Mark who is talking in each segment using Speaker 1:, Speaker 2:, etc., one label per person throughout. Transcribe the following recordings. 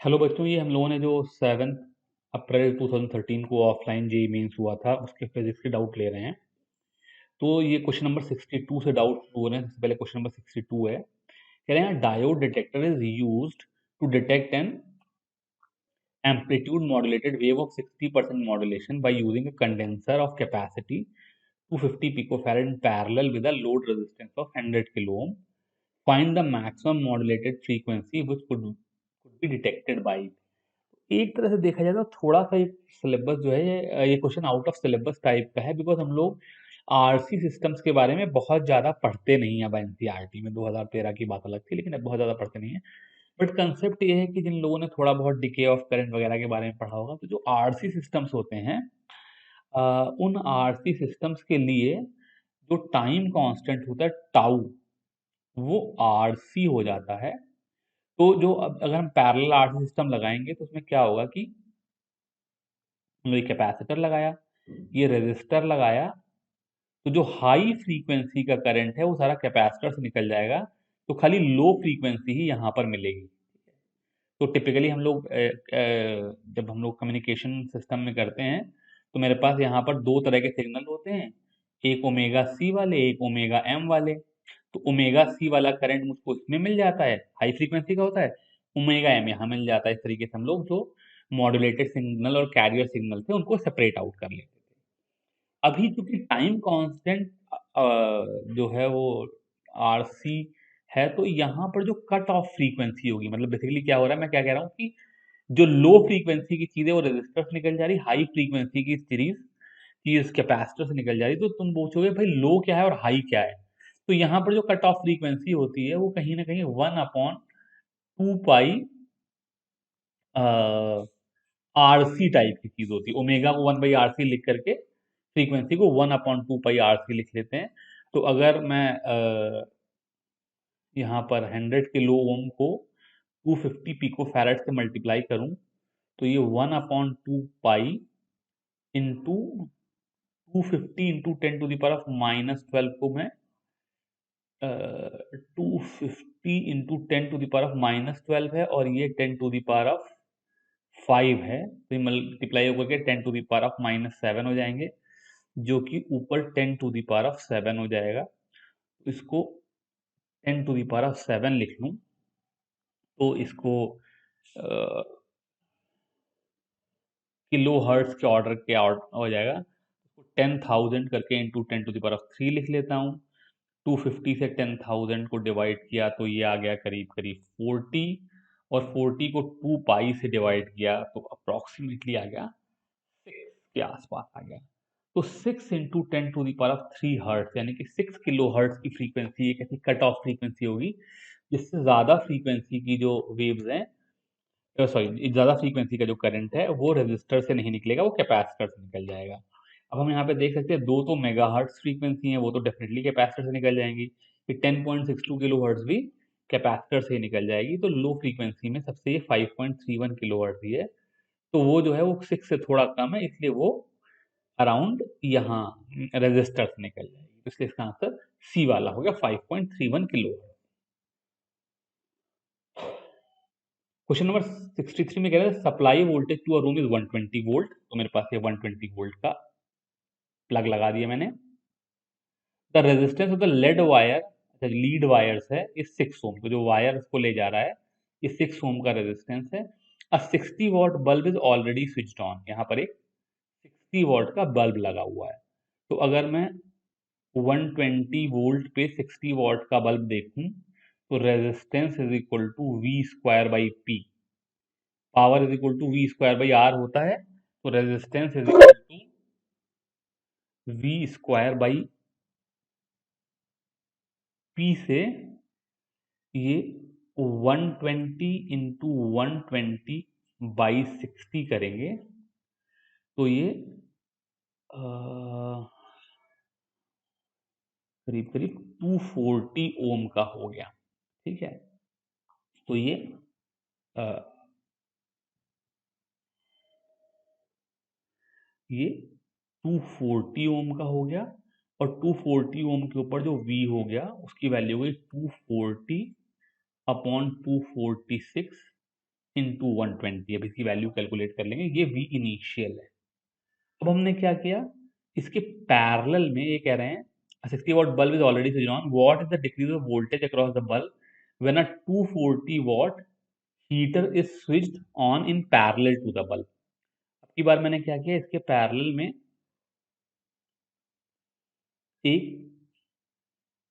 Speaker 1: Hello बच्चों, ये हम लोगों ने जो 7 अप्रैल 2013 को ऑफलाइन जेईई मेंस हुआ था उसके फिजिक्स के डाउट ले रहे हैं। तो ये क्वेश्चन नंबर 62 से डाउट शुरू हो रहे हैं। सबसे पहले क्वेश्चन नंबर 62 है, कह रहे हैं diode detector is used to detect an amplitude modulated wave of 60% modulation by using a condenser of capacity 250 picofarad in parallel with a load resistance of 100 kilo ohm. Find the maximum modulated frequency which could be detected by. एक तरह से देखा जाए तो थोड़ा सा ये syllabus जो है ये question out of syllabus type का है, बिकॉज हम लोग आरसी सिस्टम्स के बारे में बहुत ज़्यादा पढ़ते नहीं है। अब एनसीईआरटी में 2013 की बात अलग थी, लेकिन अब बहुत ज़्यादा पढ़ते नहीं है। बट कंसेप्ट ये है कि जिन लोगों ने थोड़ा बहुत डिके ऑफ करंट वगैरह के बारे में पढ़ा होगा, तो जो आरसी सिस्टम्स होते हैं, उन आरसी सिस्टम्स के लिए जो टाइम कांस्टेंट होता है टाउ, वो आरसी हो जाता है। तो जो अब अगर हम पैरेलल आरसी सिस्टम लगाएंगे तो उसमें क्या होगा कि हमने कैपेसिटर लगाया, ये रेजिस्टर लगाया, तो जो हाई फ्रीक्वेंसी का करंट है वो सारा कैपेसिटर से निकल जाएगा, तो खाली लो फ्रीक्वेंसी ही यहाँ पर मिलेगी। तो टिपिकली हम लोग जब हम लोग कम्युनिकेशन सिस्टम में करते हैं, तो मेरे पास यहाँ पर दो तरह के सिग्नल होते हैं, एक ओमेगा सी वाले, एक ओमेगा एम वाले। तो ओमेगा सी वाला करंट मुझको इसमें मिल जाता है, हाई फ्रीक्वेंसी का होता है। ओमेगा एम यहाँ मिल जाता है। इस तरीके से हम लोग जो मॉड्यूलेटेड सिग्नल और कैरियर सिग्नल थे उनको सेपरेट आउट कर लेते थे। अभी चूंकि टाइम कांस्टेंट जो है वो आरसी है, तो यहाँ पर जो कट ऑफ फ्रीक्वेंसी होगी, मतलब बेसिकली क्या हो रहा है, मैं क्या कह रहा हूँ कि जो लो फ्रीक्वेंसी की चीजें वो रेजिस्टर से निकल जा रही, हाई फ्रीक्वेंसी की सीरीज चीज कैपेसिटर से निकल जा रही। तो तुम पूछोगे भाई लो क्या है और हाई क्या है, तो यहाँ पर जो कट ऑफ फ्रीक्वेंसी होती है वो कहीं ना कहीं 1/2 पाई आरसी टाइप की चीज होती है। ओमेगा को 1/RC लिख करके फ्रीक्वेंसी को 1/2 पाई आरसी लिख लेते हैं। तो अगर मैं यहाँ पर 100 किलो ओम को 250 पिको फैरड से मल्टीप्लाई करूं, तो ये 1/2 pi into 250 into 10 to the power of -12 को मैं 250 into 10 to the power of -12 है, और ये 10 टू द पावर ऑफ 5 है, तो ये मल्टीप्लाई होकर के 10 टू द पावर ऑफ -7 हो जाएंगे, जो कि ऊपर 10 टू द पावर ऑफ 7 हो जाएगा। तो इसको 10 टू द पावर ऑफ 7 लिख लूँ, तो इसको किलो हर्ट्स के ऑर्डर के आउट हो जाएगा। उसको 10,000 करके into 10 to the power of 3 लिख लेता हूँ। 250 से 10,000 को डिवाइड किया तो ये आ गया करीब करीब 40, और 40 को 2 पाई से डिवाइड किया तो अप्रोक्सीमेटली आ गया 6 के आसपास आ गया। तो 6 into 10 to the power of 3 hertz, यानी कि 6 किलो हर्ट्स की फ्रीक्वेंसी एक ऐसी कट ऑफ फ्रीक्वेंसी होगी जिससे ज़्यादा फ्रीक्वेंसी की जो वेव्स हैं, सॉरी, ज़्यादा फ्रीक्वेंसी का जो करंट है वो रेजिस्टर से नहीं निकलेगा, वो कैपेसिटर से निकल जाएगा। अब हम यहाँ पे देख सकते हैं दो तो मेगाहर्ट्ज फ्रीक्वेंसी है, वो तो डेफिनेटली कैपेसिटर से निकल जाएंगी। फिर 10.62 किलो हर्ट्ज भी कैपेसिटर से ही निकल जाएगी। तो लो फ्रीक्वेंसी में सबसे ये 5.31 किलो हर्ट्ज ही है, तो वो जो है वो 6 से थोड़ा कम है, इसलिए वो अराउंड यहाँ रेजिस्टर से निकल जाएगी। तो इसलिए इसका आंसर सी वाला हो गया, 5.31 किलो। क्वेश्चन नंबर 63 में कह रहे हैं supply voltage to a room is 120 volt. तो मेरे पास ये 120 वोल्ट का प्लग लगा दिया मैंने। The resistance of the lead wire, अच्छा लीड वायर्स है, इस 6 ओम, तो जो वायर इसको ले जा रहा है ये 6 ओम का रेजिस्टेंस है। अ 60 what bulb is already switched on, यहाँ पर एक 60 वॉट का बल्ब लगा हुआ है। तो अगर मैं 120 वोल्ट पे 60 वॉट का बल्ब देखूं, तो resistance is equal to V square by P, power is equal to V square by R होता है। तो resistance is equal to V square by P से ये 120 इंटू 120/60 करेंगे, तो ये करीब करीब 240 ओम का हो गया। ठीक है, तो ये 240 ओम का हो गया, और 240 ओम के ऊपर जो V हो गया उसकी वैल्यू हो गई 240 अपॉन 246 इंटू 120, अब इसकी वैल्यू कैलकुलेट कर लेंगे, ये V इनिशियल है। अब हमने क्या किया, इसके पैरेलल में ये कह रहे हैं 60 watt bulb is already switched on. What is the decrease of voltage across the bulb when a 240 watt heater is switched on in parallel to the bulb? अब की बार मैंने क्या किया, इसके पैरेलल में एक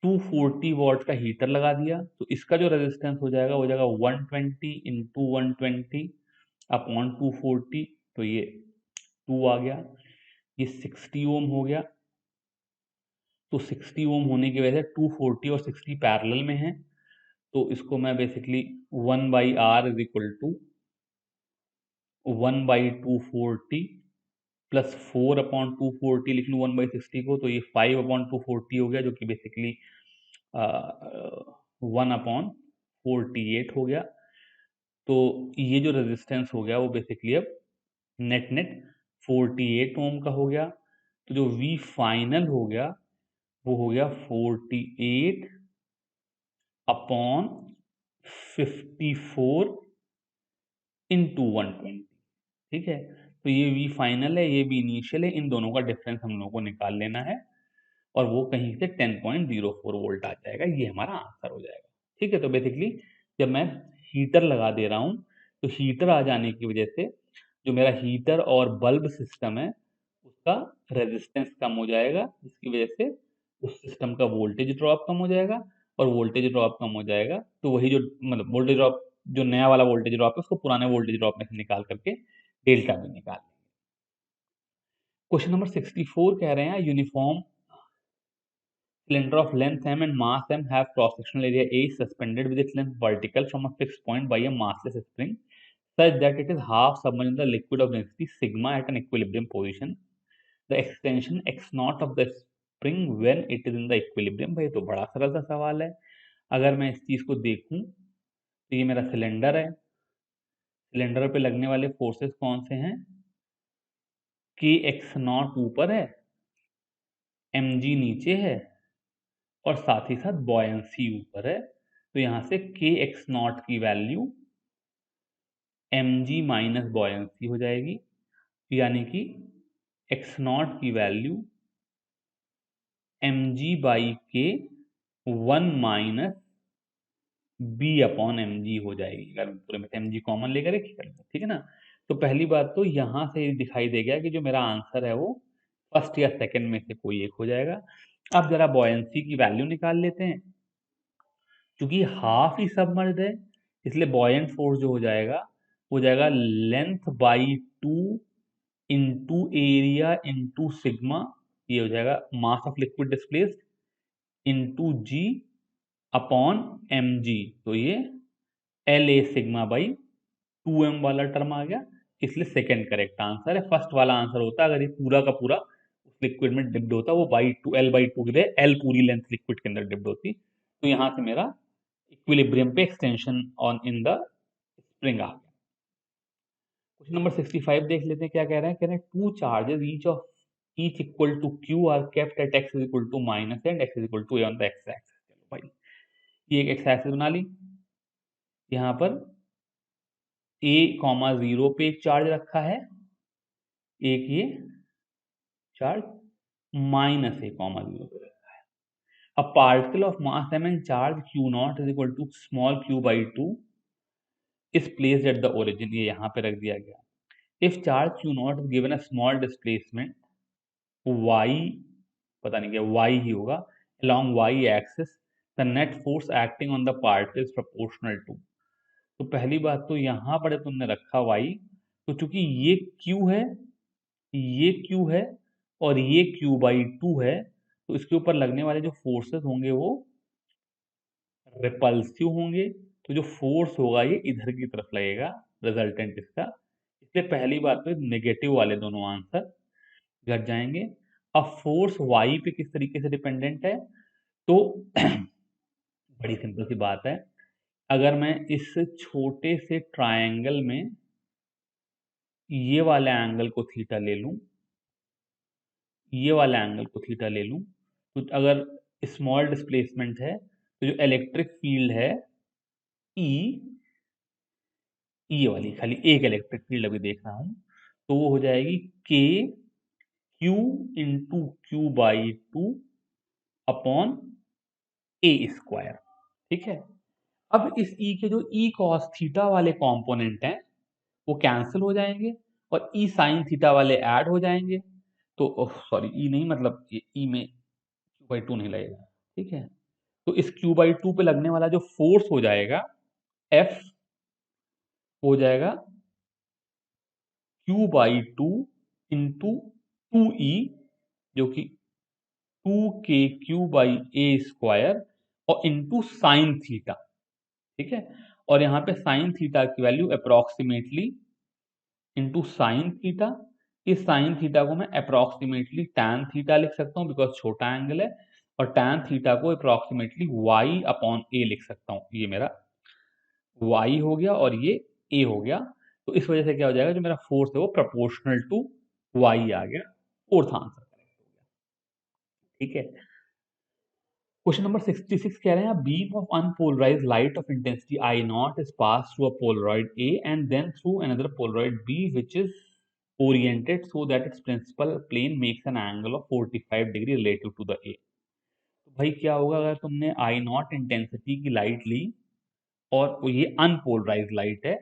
Speaker 1: 240 वॉट का हीटर लगा दिया, तो इसका जो रेजिस्टेंस हो जाएगा 120 इंटू 120 अपॉन 240, तो ये 2 आ गया, ये 60 ओम हो गया। तो 60 ओम होने की वजह से 240 और 60 पैरेलल में है, तो इसको मैं basically 1/R is equal to 1/240 plus 4/240 लिख लूँ 1/60 को, तो ये 5/240 हो गया, जो कि बेसिकली 1/48 हो गया। तो ये जो रेजिस्टेंस हो गया वो बेसिकली अब नेट 48 ओम का हो गया। तो जो V फाइनल हो गया वो हो गया 48 अपॉन 54 इंटू 120। ठीक है, तो ये V फाइनल है, ये V इनिशियल है, इन दोनों का डिफरेंस हम लोगों को निकाल लेना है और वो कहीं से 10.04 वोल्ट आ जाएगा, ये हमारा आंसर हो जाएगा। ठीक है, तो बेसिकली जब मैं हीटर लगा दे रहा हूँ तो हीटर आ जाने की वजह से जो मेरा हीटर और बल्ब सिस्टम है उसका रेजिस्टेंस कम हो जाएगा, जिसकी वजह से उस सिस्टम का वोल्टेज ड्रॉप कम हो जाएगा, और वोल्टेज ड्रॉप कम हो जाएगा तो वही जो मतलब वोल्टेज ड्रॉप, जो नया वाला वोल्टेज ड्रॉप है उसको पुराने वोल्टेज ड्रॉप में से निकाल करके डेल्टा भी निकाल। क्वेश्चन नंबर 64 कह रहे हैं uniform cylinder of length m and mass m have cross-sectional area A suspended with its length vertical from a fixed point by a massless spring such that it is half submerged in the liquid of density sigma at an equilibrium position. The extension x naught of the spring when it is in the equilibrium। भाई तो बड़ा सरल सा सवाल है। अगर मैं इस चीज को देखूं तो ये मेरा सिलेंडर है, सिलेंडर पे लगने वाले फोर्सेस कौन से हैं, के एक्स नॉट ऊपर है, एम जी नीचे है और साथ ही साथ बॉयंसी ऊपर है। तो यहां से के एक्स नॉट की value M G minus buoyancy हो जाएगी, यानी कि एक्स नॉट की value M G by K 1 minus B upon M G हो जाएगी। अगर पूरे में एम जी कॉमन लेकर एक कर लें, ठीक है ना। तो पहली बात तो यहां से दिखाई दे गया कि जो मेरा आंसर है वो फर्स्ट या सेकंड में से कोई एक हो जाएगा। अब जरा बॉयंसी की वैल्यू निकाल लेते हैं। क्योंकि हाफ ही सबमर्ज्ड है इसलिए बॉयंट फोर्स जो हो जाएगा वो जाएगा length by 2 into area into sigma, ये हो जाएगा mass of liquid displaced into G upon M G. तो ये L A sigma by 2m वाला टर्म आ गया, इसलिए सेकंड करेक्ट आंसर है। फर्स्ट वाला आंसर होता अगर ये पूरा का पूरा उस लिक्विड में डिप्ड होता, वो by two L by two की जगह एल पूरी लेंथ लिक्विड के अंदर डिप्ड होती। तो यहां से मेरा इक्विलिब्रियम पे extension on in the spring आ गया। क्वेश्चन नंबर 65 देख लेते हैं क्या कह रहे हैं। कह रहे हैं two charges each equal to Q are kept at X is equal to minus and X is equal to A on the X axis. चलो भाई ये एक एक्स एक्सिस बना ली, यहाँ पर a कॉमा 0 पे एक चार्ज रखा है, एक ये चार्ज माइनस ए कॉमा 0 पे रखा है। A particle of mass m and charge q naught is equal to small q by 2 is placed at the origin, ये यहाँ पे रख दिया गया। If charge q naught is given a small displacement y, पता नहीं क्या y ही होगा, along y axis the net force acting on the particle is proportional to। तो पहली बात तो यहाँ पर तुमने रखा y, तो चूंकि ये q है, ये q है और ये q बाई 2 है, तो इसके ऊपर लगने वाले जो फोर्सेस होंगे वो रिपल्सिव होंगे। तो जो फोर्स होगा ये इधर की तरफ लगेगा रिजल्टेंट इसका, इसलिए पहली बात तो नेगेटिव वाले दोनों आंसर घट जाएंगे। अब फोर्स y पे किस तरीके से डिपेंडेंट है, तो बड़ी सिंपल सी बात है। अगर मैं इस छोटे से ट्रायंगल में ये वाले एंगल को थीटा ले लूं, ये वाला एंगल को थीटा ले लूं, तो अगर स्मॉल डिस्प्लेसमेंट है तो जो इलेक्ट्रिक फील्ड है E ये वाली खाली एक इलेक्ट्रिक फील्ड अभी देख रहा हूं, तो वो हो जाएगी के Q into Q by two upon A square. ठीक है, अब इस ई के जो ई कॉस थीटा वाले कंपोनेंट हैं वो कैंसिल हो जाएंगे और ई साइन थीटा वाले ऐड हो जाएंगे। तो सॉरी ई नहीं, मतलब ई में क्यू बाई टू नहीं लगेगा। ठीक है, तो इस क्यू बाई टू पे लगने वाला जो फोर्स हो जाएगा एफ हो जाएगा Q by two into two E, जो कि two K Q by A square और इंटू साइन थीटा। ठीक है, और यहाँ पे साइन थीटा की value approximately into sine theta. इस साइन थीटा को मैं अप्रोक्सीमेटली टैन थीटा लिख सकता हूँ बिकॉज छोटा एंगल है, और टैन थीटा को अप्रोक्सीमेटली वाई अपॉन ए लिख सकता हूँ। ये मेरा वाई हो गया और ये ए हो गया। तो इस वजह से क्या हो जाएगा, जो मेरा फोर्स है वो प्रोपोर्शनल टू वाई आ गया। फोर्थ आंसर करेक्ट हो गया। ठीक है, क्वेश्चन नंबर 66 कह रहे हैं beam of unpolarised light of intensity I naught is pass through a polaroid A and then through another polaroid B which is oriented so that its principal plane makes an angle of 45 degree relative to the A. तो भाई क्या होगा अगर तुमने I naught intensity की light ली और ये अनपोलराइज्ड लाइट है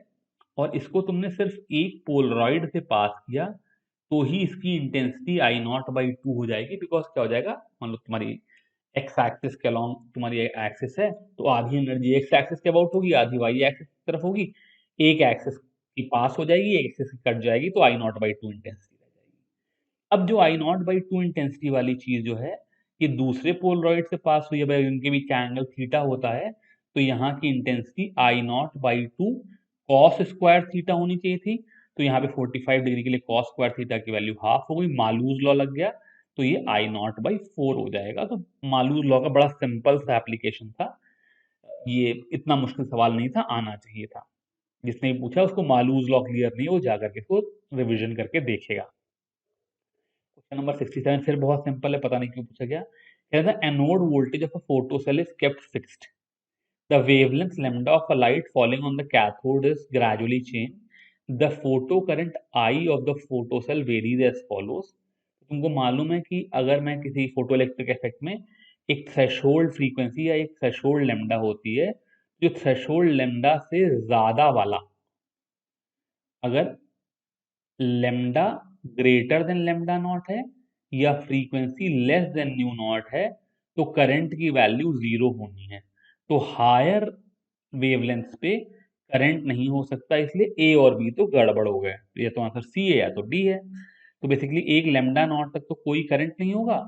Speaker 1: और इसको तुमने सिर्फ एक पोलरॉइड से पास किया, तो ही इसकी intensity I not by two हो जाएगी। बिकॉज क्या हो जाएगा, मान लो तुम्हारी एक्स एक्सिस के अलोंग तुम्हारी एक्सिस है, तो आधी एनर्जी एक्स एक्सिस के अबाउट होगी, आधी वाई एक्सिस की तरफ होगी। एक एक्सिस की पास हो जाएगी, एक एक्सिस की कट जाएगी, तो आई नॉट बाई टू इंटेंसिटी रह जाएगी। अब जो आई नॉट बाई टू इंटेंसिटी वाली चीज जो है, ये दूसरे पोलरॉइड से पास हुई है भाई, उनके बीच का एंगल थीटा होता है, तो यहाँ की intensity I not by two cos square theta होनी चाहिए थी। तो यहाँ पे 45 डिग्री के लिए कॉस स्क्वायर थीटा की वैल्यू हाफ हो गई, मालूज लॉ लग गया, तो ये आई नॉट बाई फोर हो जाएगा। तो मालूज लॉ का बड़ा सिंपल सा एप्लीकेशन था, ये इतना मुश्किल सवाल नहीं था, आना चाहिए था। जिसने भी पूछा उसको मालूज लॉ क्लियर नहीं है, वो जाकर के इसको रिविजन करके देखेगा। क्वेश्चन नंबर 67 फिर बहुत सिंपल है, पता नहीं क्यों पूछा गया। The anode voltage of a photo cell is kept fixed, the wavelength lambda of a light falling on the cathode is gradually changed, the photo current I of the photocell varies as follows। तुमको मालूम है कि अगर मैं किसी photo electric effect में एक threshold frequency या एक थ्रेशोल्ड लेमडा होती है, जो थ्रेशोल्ड लेमडा से ज्यादा वाला, अगर lambda greater than lambda naught है या frequency less than new not है, तो करंट की वैल्यू जीरो होनी है। तो हायर वेवलेंथ पे करंट नहीं हो सकता, इसलिए ए और बी तो गड़बड़ हो गए, तो या तो आंसर सी है या तो डी है। तो बेसिकली एक लेमडा नॉट तक तो कोई करंट नहीं होगा,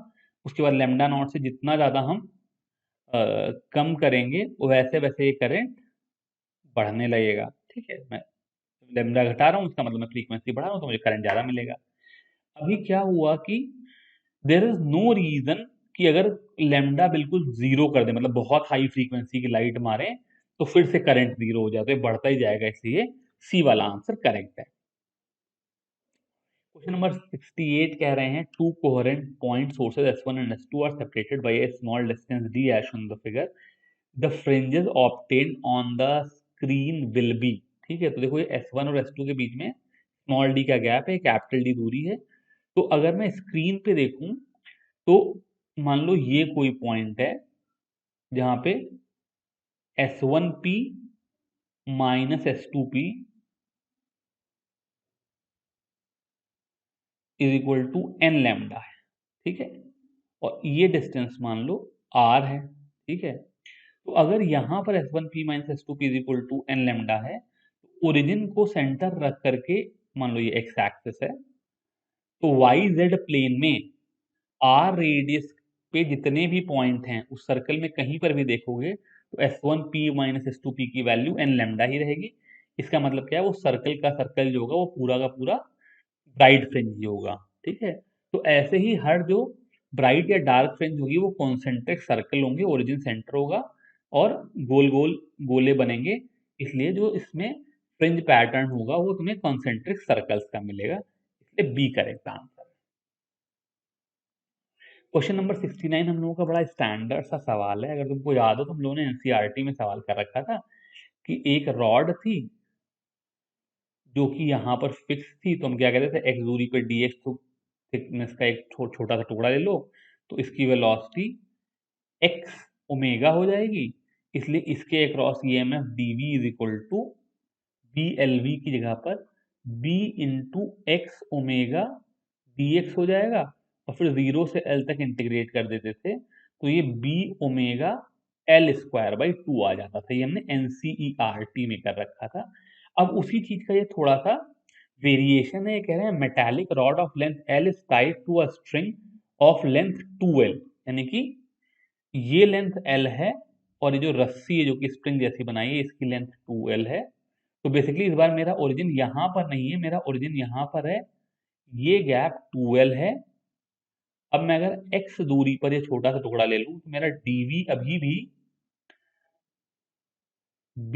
Speaker 1: उसके बाद लेमडा नॉट से जितना ज्यादा हम कम करेंगे वैसे वैसे ये करंट बढ़ने लगेगा। ठीक है, मैं लेमडा घटा रहा हूँ, इसका मतलब मैं फ्रीक्वेंसी बढ़ा रहा हूँ, तो मुझे करंट ज्यादा मिलेगा। अभी क्या हुआ कि देर इज नो रीजन कि अगर लेमडा बिल्कुल जीरो कर दे, मतलब बहुत हाई फ्रीक्वेंसी की लाइट मारे, तो फिर से करंट जीरो हो जाए, तो ये बढ़ता ही जाएगा, इसलिए सी वाला आंसर करेक्ट है। क्वेश्चन नंबर 68 कह रहे हैं two coherent point sources S1 and S2 are separated by a small distance d as shown in the figure, the fringes obtained on the screen will be। ठीक है, तो देखो ये S1 और S2 के बीच में स्मॉल डी का gap है, कैपिटल डी दूरी है। तो अगर मैं स्क्रीन पे देखूं, तो मान लो ये कोई पॉइंट है जहां पे S1P minus S2P is equal to N lambda है। ठीक है, और ये डिस्टेंस मान लो R है। ठीक है, तो अगर यहां पर S1P minus S2P is equal to N lambda है, तो ओरिजिन को सेंटर रख करके मान लो ये एक्स एक्सिस है, तो वाई जेड प्लेन में आर रेडियस पे जितने भी पॉइंट हैं उस सर्कल में कहीं पर भी देखोगे, तो S1P माइनस S2P की वैल्यू एन लेमडा ही रहेगी। इसका मतलब क्या है, वो सर्कल का सर्कल जो होगा वो पूरा का पूरा ब्राइट फ्रिंज ही होगा। ठीक है, तो ऐसे ही हर जो ब्राइट या डार्क फ्रिंज होगी वो कॉन्सेंट्रिक सर्कल होंगे, ओरिजिन सेंटर होगा और गोल गोल गोले बनेंगे, इसलिए जो इसमें फ्रिंज पैटर्न होगा वो तुम्हें कॉन्सेंट्रिक सर्कल्स का मिलेगा, इसलिए B correct answer. Question number 69 हम लोगों का बड़ा स्टैंडर्ड सा सवाल है, अगर तुमको याद हो तो हम लोगों ने एनसीईआरटी में सवाल कर रखा था कि एक रॉड थी जो कि यहाँ पर फिक्स थी, तो हम क्या कहते थे, एक्स दूरी पे डी एक्स, तो थिकनेस का एक छोटा सा टुकड़ा ले लो, तो इसकी वेलोसिटी एक्स ओमेगा हो जाएगी। इसलिए इसके across EMF DV is equal to B L V की जगह पर B into X omega D X हो जाएगा, और फिर 0 से एल तक इंटीग्रेट कर देते थे, तो ये B omega L square by 2 आ जाता था। ये हमने एनसीईआरटी में कर रखा था। अब उसी चीज का ये थोड़ा सा वेरिएशन है। ये कह रहे हैं metallic rod of length L is tied to a string of length 2L, यानी कि ये लेंथ L है, और ये जो रस्सी है जो कि स्प्रिंग जैसी बनाई है, इसकी लेंथ 2L है। तो बेसिकली इस बार मेरा ओरिजिन यहाँ पर नहीं है, मेरा ओरिजिन यहाँ पर है, ये गैप 2L है। अब मैं अगर x दूरी पर ये छोटा सा टुकड़ा ले लूं, तो मेरा dv अभी भी b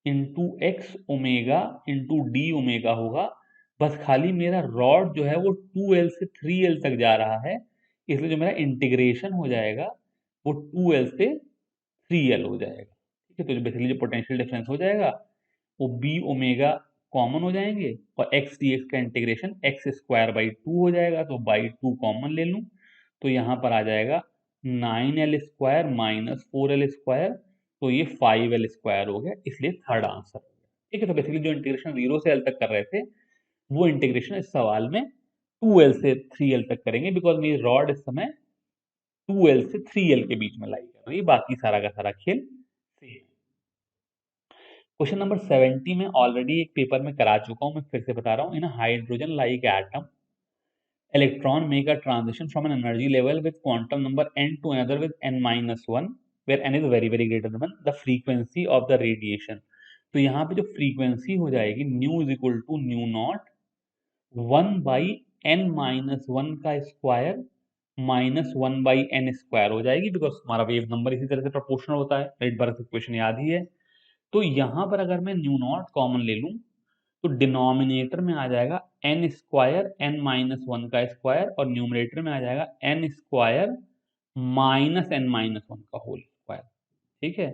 Speaker 1: into X omega into D omega होगा। बस खाली मेरा रॉड जो है वो 2L से 3L तक जा रहा है, इसलिए जो मेरा इंटीग्रेशन हो जाएगा वो 2L से 3L हो जाएगा। ठीक है, तो जो बेसिकली जो पोटेंशियल डिफरेंस हो जाएगा वो बी ओमेगा कॉमन हो जाएंगे, और एक्स डी एक्स का इंटीग्रेशन एक्स स्क्वायर बाई 2 हो जाएगा, तो बाई 2 कॉमन ले लूँ, तो यहाँ पर आ जाएगा 9L square minus 4L square, तो ये 5L स्क्वायर हो गया, इसलिए थर्ड आंसर हो गया। ठीक है, तो बेसिकली जो इंटीग्रेशन 0 से L तक कर रहे थे, वो इंटीग्रेशन इस सवाल में 2L से 3L तक करेंगे, बिकॉज मेरी रॉड इस समय 2L से 3L के बीच में लाई कर रही है, बाकी सारा का सारा खेल सेम। क्वेश्चन नंबर 70 में ऑलरेडी एक पेपर में करा चुका हूं, मैं फिर से बता रहा हूं। In hydrogen like atom, electron make a transition from an energy level with quantum number n to another with n minus 1, where n is very greater than 1, the frequency of the radiation। तो यहाँ पे जो frequency हो जाएगी nu is equal to nu naught 1/n-1 का square minus 1/n square हो जाएगी, because हमारा वेव नंबर इसी तरह से प्रोपोर्शनल होता है, राइट? बर्थ इक्वेशन याद ही है। तो यहाँ पर अगर मैं न्यू नॉट कॉमन ले लूँ, तो डिनोमिनेटर में आ जाएगा एन स्क्वायर n-1 का स्क्वायर, और न्यूमरेटर में आ जाएगा n स्क्वायर माइनस n-1 का होल स्क्वायर। ठीक है,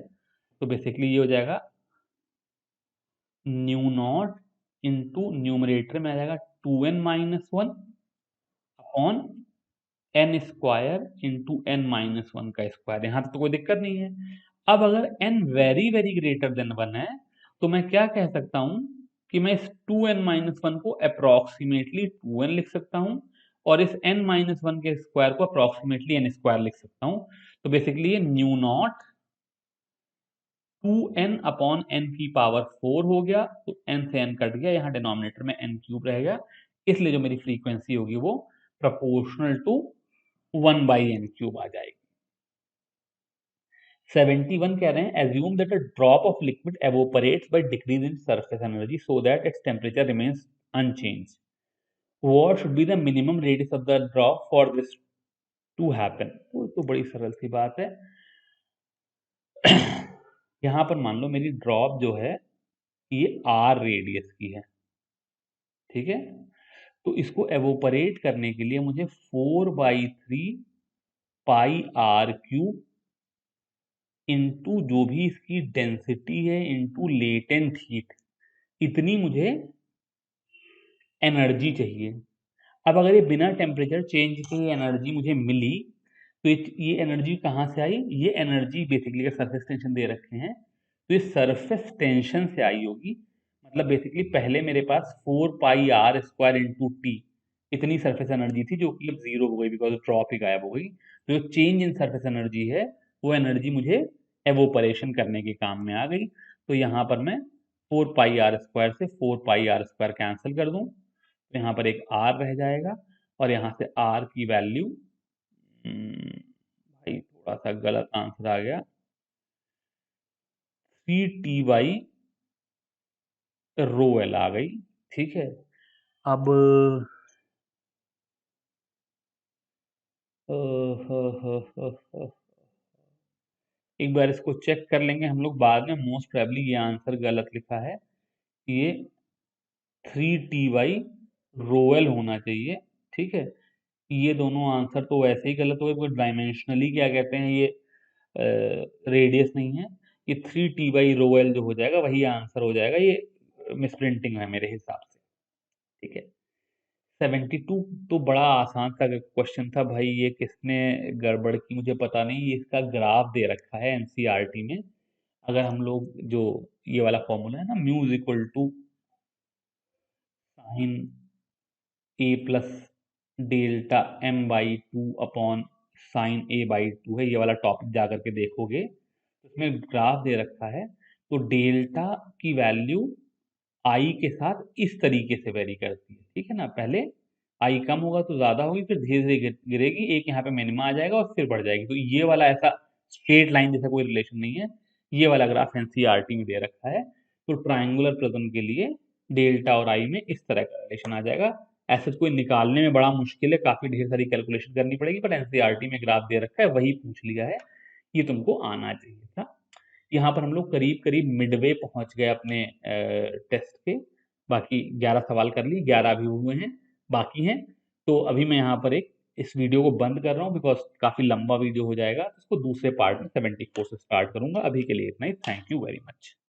Speaker 1: तो बेसिकली ये हो जाएगा न्यू नॉट इंटू न्यूमरेटर में आ जाएगा 2n-1 upon n square into n-1 का स्क्वायर। यहां तक तो कोई दिक्कत नहीं है। अब अगर n वेरी ग्रेटर देन 1 है, तो मैं क्या कह सकता हूं कि मैं इस 2n-1 को अप्रोक्सीमेटली 2n लिख सकता हूं, और इस n-1 के स्क्वायर को अप्रोक्सीमेटली n स्क्वायर लिख सकता हूं। तो बेसिकली ये new not 2n upon n की पावर 4 हो गया, तो n से n कट गया, यहाँ डिनोमिनेटर में n क्यूब रहेगा, इसलिए जो मेरी फ्रीक्वेंसी होगी वो प्रोपोर्शनल टू 1/n क्यूब आ जाएगी। 71 कह रहे हैं assume that a drop of liquid evaporates by decrease in surface energy so that its temperature remains unchanged. What should be the minimum radius of the drop for this to happen? तो बड़ी सरल सी बात है। यहाँ पर मान लो मेरी drop जो है ये r रेडियस की है, ठीक है? तो इसको एवोपरेट करने के लिए मुझे 4/3 पाई r क्यूब इंटू जो भी इसकी डेंसिटी है इंटू लेटेंट हीट, इतनी मुझे एनर्जी चाहिए। अब अगर ये बिना टेम्परेचर चेंज के एनर्जी मुझे मिली, तो ये एनर्जी कहाँ से आई? ये एनर्जी बेसिकली अगर सरफेस टेंशन दे रखे हैं, तो ये सरफेस टेंशन से आई होगी। मतलब बेसिकली पहले मेरे पास 4πr² इंटू टी इतनी सरफेस एनर्जी थी, जो कि अब जीरो हो गई बिकॉज ड्रॉप ही गायब हो गई। तो जो चेंज इन सरफेस एनर्जी है, वो एनर्जी मुझे एवोपरेशन करने के काम में आ गई। तो यहाँ पर मैं 4πr² से 4πr² कैंसिल कर दूं, तो यहाँ पर एक r रह जाएगा, और यहाँ से r की वैल्यू, भाई थोड़ा सा गलत आंसर आ गया, 3t/ρl आ गई। ठीक है, अब एक बार इसको चेक कर लेंगे हम लोग बाद में। मोस्ट प्रोबेबली ये आंसर गलत लिखा है, ये 3t/ρl होना चाहिए। ठीक है, ये दोनों आंसर तो वैसे ही गलत हो गए, कोई डायमेंशनली क्या कहते हैं, ये रेडियस नहीं है। ये 3t/ρl जो हो जाएगा वही आंसर हो जाएगा। ये मिसप्रिंटिंग है मेरे हिसाब से। ठीक है। 72 तो बड़ा आसान सा क्वेश्चन था भाई, ये किसने गड़बड़ की मुझे पता नहीं। इसका ग्राफ दे रखा है एनसीईआरटी में। अगर हम लोग जो ये वाला फॉर्मूला है ना, mu is equal to sine A plus delta M by two upon sine A by two है, ये वाला टॉपिक जा करके देखोगे तो इसमें ग्राफ दे रखा है। तो डेल्टा की वैल्यू आई के साथ इस तरीके से वेरी करती है। ठीक है ना, पहले आई कम होगा तो ज्यादा होगी, फिर धीरे धीरे गिरेगी, एक यहाँ पे मिनिमा आ जाएगा और फिर बढ़ जाएगी। तो ये वाला ऐसा स्ट्रेट लाइन जैसा कोई रिलेशन नहीं है। ये वाला ग्राफ एनसीईआरटी में दे रखा है। तो ट्राइंगुलर प्रिज्म के लिए डेल्टा और आई में इस तरह का रिलेशन आ जाएगा। ऐसे तो कोई निकालने में बड़ा मुश्किल है, काफी ढेर सारी कैलकुलेशन करनी पड़ेगी, पर एनसीईआरटी में ग्राफ दे रखा है, वही पूछ लिया है। ये तुमको आना चाहिए था। यहाँ पर हम लोग करीब करीब मिडवे पहुंच गए अपने टेस्ट के। बाकी 11 सवाल कर लिए, 11 अभी हुए हैं, बाकी हैं। तो अभी मैं यहाँ पर एक इस वीडियो को बंद कर रहा हूँ, बिकॉज काफी लंबा वीडियो हो जाएगा। इसको दूसरे पार्ट में 74 से स्टार्ट करूंगा। अभी के लिए इतना ही। Thank you very much.